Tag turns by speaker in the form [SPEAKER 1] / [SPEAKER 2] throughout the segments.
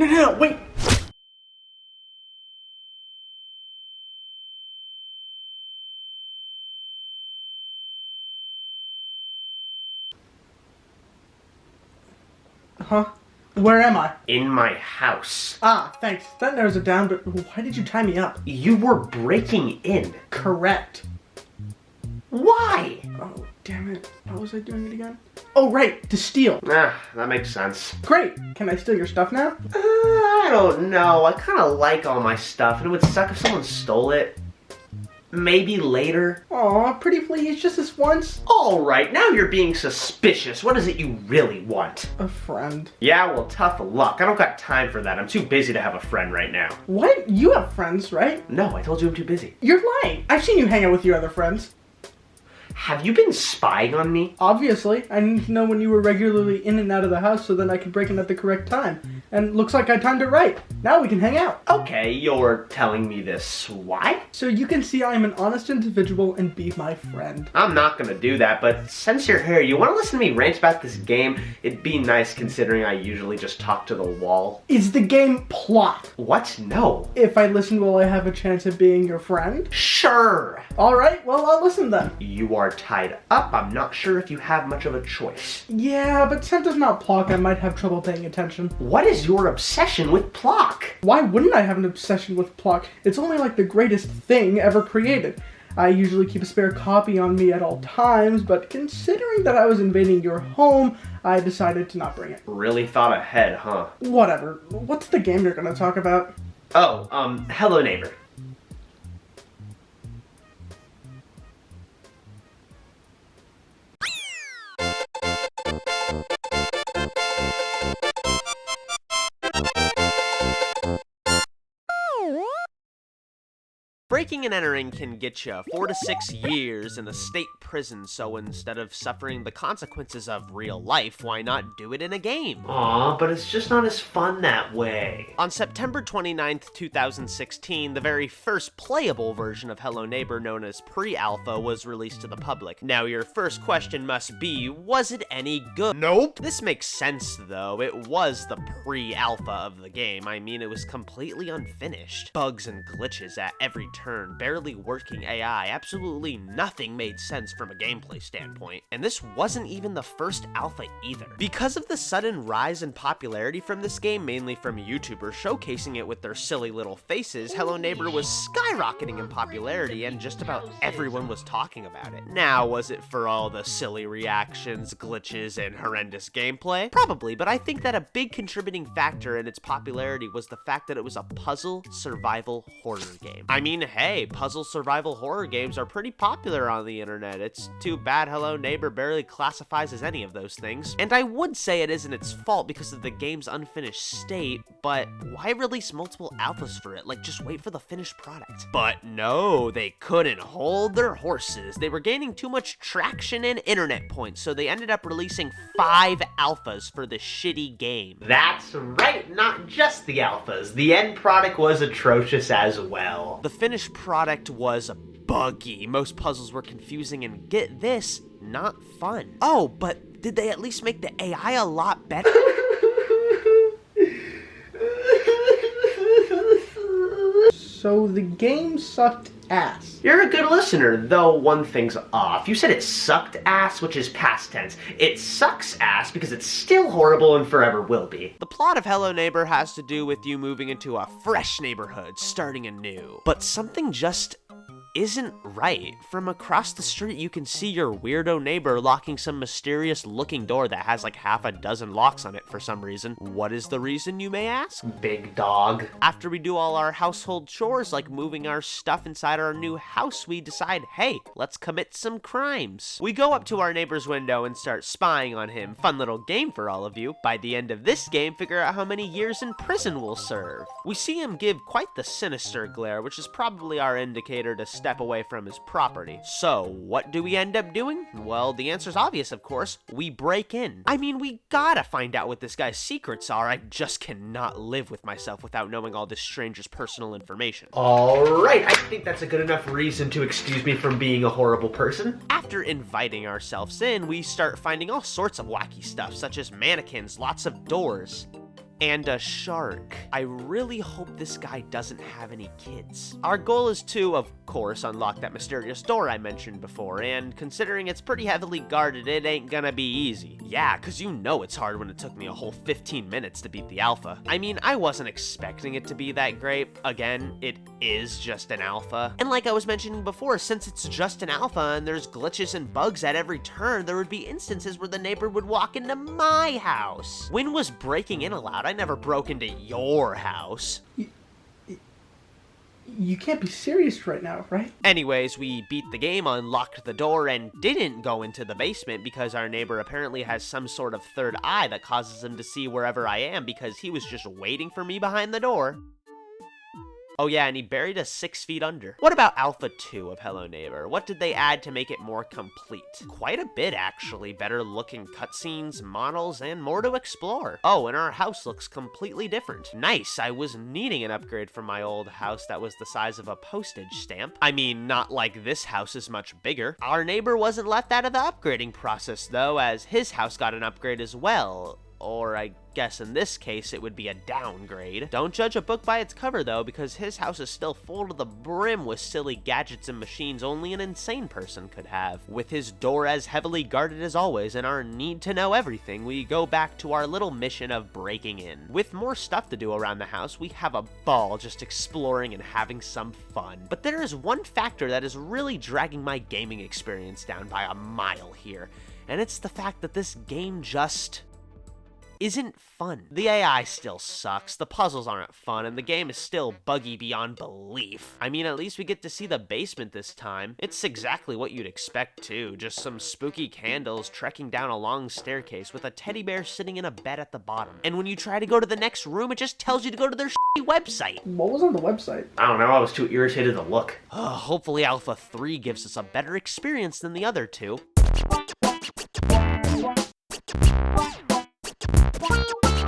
[SPEAKER 1] No, wait! Huh? Where am I?
[SPEAKER 2] In my house.
[SPEAKER 1] Ah, thanks. That narrows it down, but why did you tie me up?
[SPEAKER 2] You were breaking in.
[SPEAKER 1] Correct.
[SPEAKER 2] Why?
[SPEAKER 1] Oh, damn it. How was I doing it again? Oh, right, to steal.
[SPEAKER 2] Ah, that makes sense.
[SPEAKER 1] Great. Can I steal your stuff now?
[SPEAKER 2] I don't know. I kind of like all my stuff, and it would suck if someone stole it. Maybe later.
[SPEAKER 1] Aw, pretty please, just this once.
[SPEAKER 2] Alright, now you're being suspicious. What is it you really want?
[SPEAKER 1] A friend.
[SPEAKER 2] Yeah, well, tough luck. I don't got time for that. I'm too busy to have a friend right now.
[SPEAKER 1] What? You have friends, right?
[SPEAKER 2] No, I told you I'm too busy.
[SPEAKER 1] You're lying. I've seen you hang out with your other friends.
[SPEAKER 2] Have you been spying on me?
[SPEAKER 1] Obviously. I need to know when you were regularly in and out of the house so then I can break in at the correct time. And looks like I timed it right. Now we can hang out.
[SPEAKER 2] Okay, you're telling me this. Why?
[SPEAKER 1] So you can see I'm an honest individual and be my friend.
[SPEAKER 2] I'm not gonna do that, but since you're here, you wanna listen to me rant about this game? It'd be nice considering I usually just talk to the wall.
[SPEAKER 1] Is the game plot?
[SPEAKER 2] What? No.
[SPEAKER 1] If I listen, will I have a chance of being your friend?
[SPEAKER 2] Sure.
[SPEAKER 1] Alright, well I'll listen then.
[SPEAKER 2] You are tied up. I'm not sure if you have much of a choice.
[SPEAKER 1] Yeah, but since it's not Plock, I might have trouble paying attention.
[SPEAKER 2] What is your obsession with Plock?
[SPEAKER 1] Why wouldn't I have an obsession with Plock? It's only like the greatest thing ever created. I usually keep a spare copy on me at all times, but considering that I was invading your home, I decided to not bring it.
[SPEAKER 2] Really thought ahead, huh?
[SPEAKER 1] Whatever. What's the game you're gonna talk about?
[SPEAKER 2] Oh, Hello Neighbor. Breaking and entering can get you 4 to 6 years in a state prison, so instead of suffering the consequences of real life, why not do it in a game? Aw, but it's just not as fun that way. On September 29th, 2016, the very first playable version of Hello Neighbor, known as Pre-Alpha, was released to the public. Now your first question must be, was it any good? Nope. This makes sense though, it was the pre-alpha of the game. I mean, it was completely unfinished. Bugs and glitches at every turn, barely working AI, absolutely nothing made sense from a gameplay standpoint. And this wasn't even the first alpha either. Because of the sudden rise in popularity from this game, mainly from YouTubers showcasing it with their silly little faces, Hello Neighbor was skyrocketing in popularity and just about everyone was talking about it. Now, was it for all the silly reactions, glitches, and horrendous gameplay? Probably, but I think that a big contributing factor in its popularity was the fact that it was a puzzle survival horror game. I mean, hey, puzzle survival horror games are pretty popular on the internet. It's too bad Hello Neighbor barely classifies as any of those things. And I would say it isn't its fault because of the game's unfinished state, but why release multiple alphas for it? Like, just wait for the finished product. But no, they couldn't hold their horses. They were gaining too much traction and internet points, so they ended up releasing 5 alphas for the shitty game. That's right, not just the alphas. The end product was atrocious as well. The finished product was buggy. Most puzzles were confusing and, get this, not fun. Oh, but did they at least make the AI a lot better?
[SPEAKER 1] So the game sucked ass.
[SPEAKER 2] You're a good listener, though one thing's off. You said it sucked ass, which is past tense. It sucks ass because it's still horrible and forever will be. The plot of Hello Neighbor has to do with you moving into a fresh neighborhood, starting anew. But something just isn't right. From across the street, you can see your weirdo neighbor locking some mysterious looking door that has like half a dozen locks on it for some reason. What is the reason, you may ask? Big dog. After we do all our household chores like moving our stuff inside our new house, we decide, hey, let's commit some crimes. We go up to our neighbor's window and start spying on him. Fun little game for all of you. By the end of this game, figure out how many years in prison we'll serve. We see him give quite the sinister glare, which is probably our indicator to step away from his property. So, what do we end up doing? Well, the answer's obvious, of course. We break in. I mean, we gotta find out what this guy's secrets are. I just cannot live with myself without knowing all this stranger's personal information. Alright, I think that's a good enough reason to excuse me from being a horrible person. After inviting ourselves in, we start finding all sorts of wacky stuff, such as mannequins, lots of doors, and a shark. I really hope this guy doesn't have any kids. Our goal is to, of course, unlock that mysterious door I mentioned before, and considering it's pretty heavily guarded, it ain't gonna be easy. Yeah, cause you know it's hard when it took me a whole 15 minutes to beat the alpha. I mean, I wasn't expecting it to be that great. Again, it is just an alpha. And like I was mentioning before, since it's just an alpha and there's glitches and bugs at every turn, there would be instances where the neighbor would walk into my house. When was breaking in allowed? I never broke into your house.
[SPEAKER 1] You can't be serious right now, right?
[SPEAKER 2] Anyways, we beat the game, unlocked the door, and didn't go into the basement because our neighbor apparently has some sort of third eye that causes him to see wherever I am because he was just waiting for me behind the door. Oh yeah, and he buried us 6 feet under. What about Alpha 2 of Hello Neighbor? What did they add to make it more complete? Quite a bit, actually. Better looking cutscenes, models, and more to explore. Oh, and our house looks completely different. Nice, I was needing an upgrade from my old house that was the size of a postage stamp. I mean, not like this house is much bigger. Our neighbor wasn't left out of the upgrading process, though, as his house got an upgrade as well. Or I guess in this case, it would be a downgrade. Don't judge a book by its cover, though, because his house is still full to the brim with silly gadgets and machines only an insane person could have. With his door as heavily guarded as always and our need to know everything, we go back to our little mission of breaking in. With more stuff to do around the house, we have a ball just exploring and having some fun. But there is one factor that is really dragging my gaming experience down by a mile here, and it's the fact that this game just isn't fun. The AI still sucks, the puzzles aren't fun, and the game is still buggy beyond belief. I mean, at least we get to see the basement this time. It's exactly what you'd expect too, just some spooky candles trekking down a long staircase with a teddy bear sitting in a bed at the bottom. And when you try to go to the next room, it just tells you to go to their shitty website.
[SPEAKER 1] What was on the website?
[SPEAKER 2] I don't know, I was too irritated to look. Hopefully Alpha 3 gives us a better experience than the other two.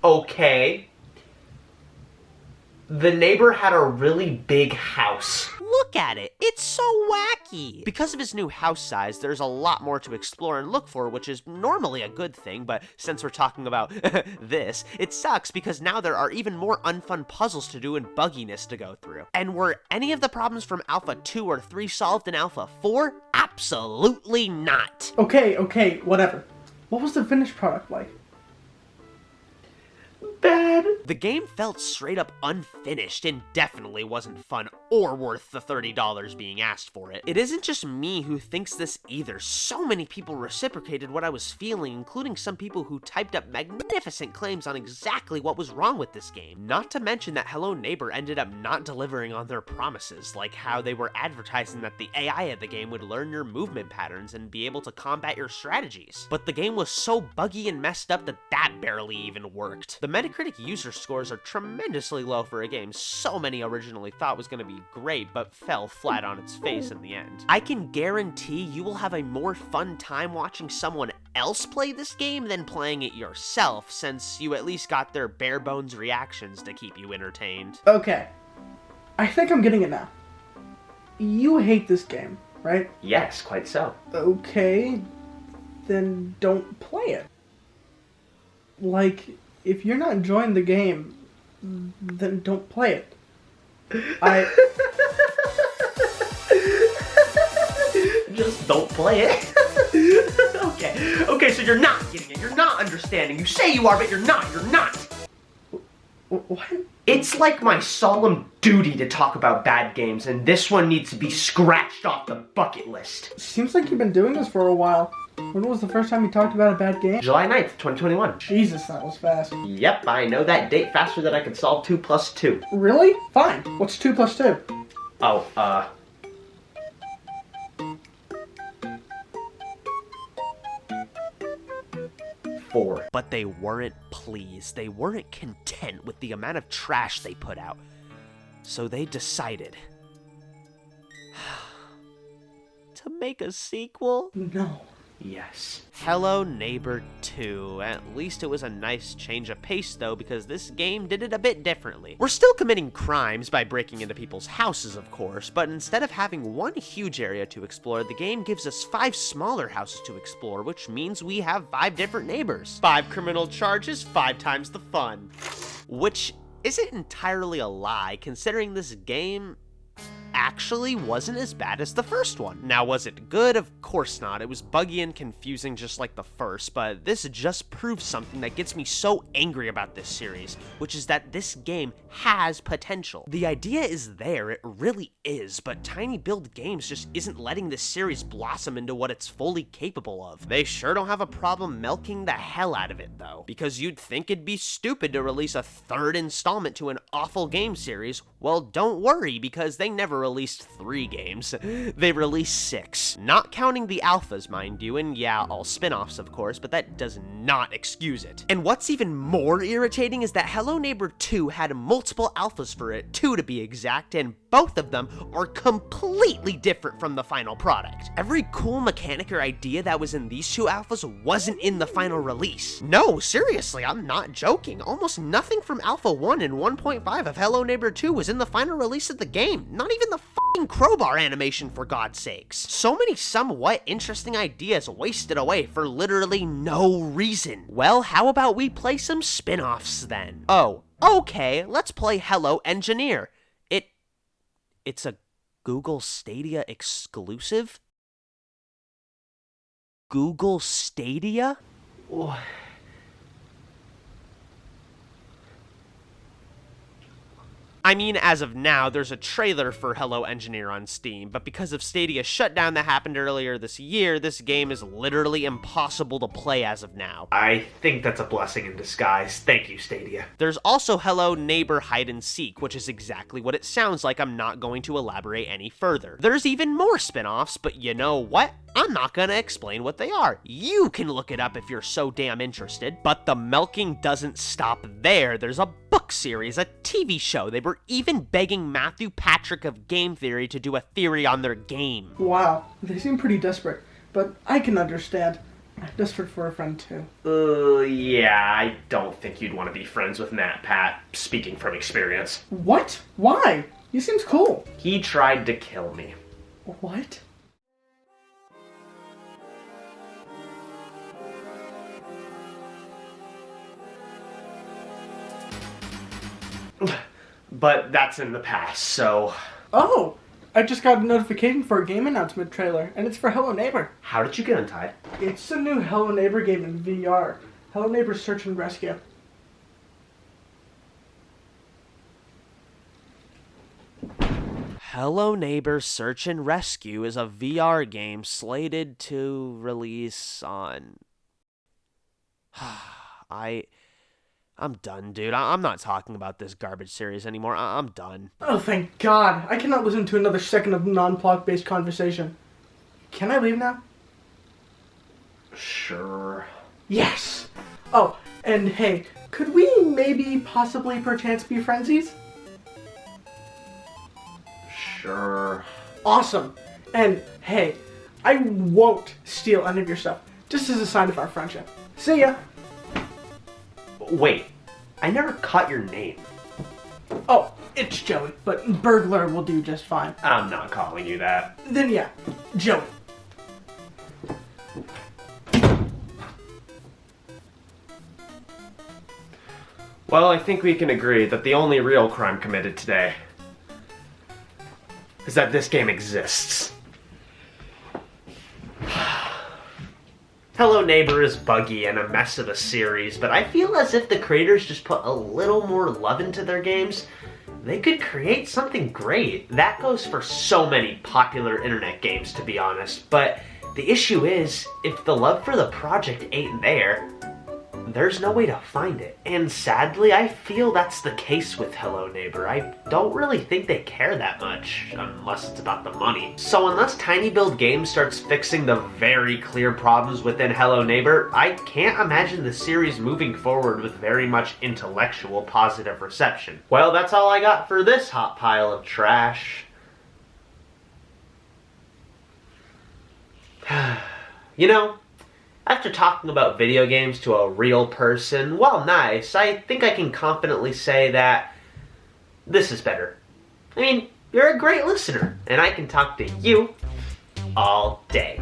[SPEAKER 2] Okay. The neighbor had a really big house. Look at it. It's so wacky. Because of his new house size, there's a lot more to explore and look for, which is normally a good thing, but since we're talking about this, it sucks because now there are even more unfun puzzles to do and bugginess to go through. And were any of the problems from Alpha 2 or 3 solved in Alpha 4? Absolutely not.
[SPEAKER 1] Okay, whatever. What was the finished product like? Bad.
[SPEAKER 2] The game felt straight up unfinished and definitely wasn't fun or worth the $30 being asked for it. It isn't just me who thinks this either. So many people reciprocated what I was feeling, including some people who typed up magnificent claims on exactly what was wrong with this game. Not to mention that Hello Neighbor ended up not delivering on their promises, like how they were advertising that the AI of the game would learn your movement patterns and be able to combat your strategies. But the game was so buggy and messed up that that barely even worked. The Metacritic user scores are tremendously low for a game so many originally thought was going to be great, but fell flat on its face in the end. I can guarantee you will have a more fun time watching someone else play this game than playing it yourself, since you at least got their bare bones reactions to keep you entertained.
[SPEAKER 1] Okay. I think I'm getting it now. You hate this game, right?
[SPEAKER 2] Yes, quite so.
[SPEAKER 1] Okay, then don't play it. Like, if you're not enjoying the game, then don't play it.
[SPEAKER 2] Just don't play it. Okay, so you're not getting it. You're not understanding. You say you are, but you're not. You're not.
[SPEAKER 1] What?
[SPEAKER 2] It's like my solemn duty to talk about bad games, and this one needs to be scratched off the bucket list.
[SPEAKER 1] Seems like you've been doing this for a while. When was the first time you talked about a bad game?
[SPEAKER 2] July 9th, 2021.
[SPEAKER 1] Jesus, that was fast.
[SPEAKER 2] Yep, I know that date faster than I could solve 2 plus 2.
[SPEAKER 1] Really? Fine. What's 2 plus 2?
[SPEAKER 2] Oh, 4. But they weren't pleased. They weren't content with the amount of trash they put out. So they decided to make a sequel?
[SPEAKER 1] No.
[SPEAKER 2] Yes. Hello Neighbor 2. At least it was a nice change of pace though, because this game did it a bit differently. We're still committing crimes by breaking into people's houses, of course, but instead of having one huge area to explore, the game gives us 5 smaller houses to explore, which means we have 5 different neighbors. 5 criminal charges, 5 times the fun. which isn't entirely a lie, considering this game actually wasn't as bad as the first one. Now, was it good? Of course not. It was buggy and confusing just like the first, but this just proves something that gets me so angry about this series, which is that this game has potential. The idea is there, it really is, but Tiny Build Games just isn't letting this series blossom into what it's fully capable of. They sure don't have a problem milking the hell out of it, though, because you'd think it'd be stupid to release a third installment to an awful game series. Well, don't worry, because they never released 3 games. They released 6. Not counting the alphas, mind you, and yeah, all spin-offs, of course, but that does not excuse it. And what's even more irritating is that Hello Neighbor 2 had multiple alphas for it, 2 to be exact, and both of them are completely different from the final product. Every cool mechanic or idea that was in these 2 alphas wasn't in the final release. No, seriously, I'm not joking. Almost nothing from Alpha 1 and 1.5 of Hello Neighbor 2 was in the final release of the game. Not even the f***ing crowbar animation, for God's sakes. So many somewhat interesting ideas wasted away for literally no reason. Well, how about we play some spin-offs then? Oh, okay, let's play Hello Engineer. It's a Google Stadia exclusive? Google Stadia? I mean, as of now, there's a trailer for Hello Engineer on Steam, but because of Stadia's shutdown that happened earlier this year, this game is literally impossible to play as of now.
[SPEAKER 3] I think that's a blessing in disguise. Thank you, Stadia.
[SPEAKER 2] There's also Hello Neighbor Hide and Seek, which is exactly what it sounds like. I'm not going to elaborate any further. There's even more spin-offs, but you know what? I'm not gonna explain what they are. You can look it up if you're so damn interested. But the milking doesn't stop there. There's a book series, a TV show. They were even begging Matthew Patrick of Game Theory to do a theory on their game.
[SPEAKER 1] Wow, they seem pretty desperate, but I can understand. I'm desperate for a friend too.
[SPEAKER 3] Yeah, I don't think you'd want to be friends with Matt Pat, speaking from experience.
[SPEAKER 1] What? Why? He seems cool.
[SPEAKER 3] He tried to kill me.
[SPEAKER 1] What?
[SPEAKER 3] But that's in the past, so...
[SPEAKER 1] Oh! I just got a notification for a game announcement trailer, and it's for Hello Neighbor.
[SPEAKER 3] How did you get untied?
[SPEAKER 1] It's a new Hello Neighbor game in VR. Hello Neighbor Search and Rescue.
[SPEAKER 2] Hello Neighbor Search and Rescue is a VR game slated to release on... I'm done, dude. I'm not talking about this garbage series anymore. I'm done.
[SPEAKER 1] Oh, thank God. I cannot listen to another second of non-plot-based conversation. Can I leave now?
[SPEAKER 3] Sure.
[SPEAKER 1] Yes! Oh, and hey, could we maybe possibly perchance be friendsies?
[SPEAKER 3] Sure.
[SPEAKER 1] Awesome. And hey, I won't steal any of your stuff, just as a sign of our friendship. See ya!
[SPEAKER 3] Wait, I never caught your name.
[SPEAKER 1] Oh, it's Joey, but burglar will do just fine.
[SPEAKER 3] I'm not calling you that.
[SPEAKER 1] Then yeah, Joey.
[SPEAKER 3] Well, I think we can agree that the only real crime committed today is that this game exists. Hello Neighbor is buggy and a mess of a series, but I feel as if the creators just put a little more love into their games, they could create something great. That goes for so many popular internet games, to be honest, but the issue is, if the love for the project ain't there, there's no way to find it. And sadly, I feel that's the case with Hello Neighbor. I don't really think they care that much, unless it's about the money. So unless Tiny Build Games starts fixing the very clear problems within Hello Neighbor, I can't imagine the series moving forward with very much intellectual positive reception. Well, that's all I got for this hot pile of trash. You know, after talking about video games to a real person, while nice, I think I can confidently say that this is better. I mean, you're a great listener, and I can talk to you all day.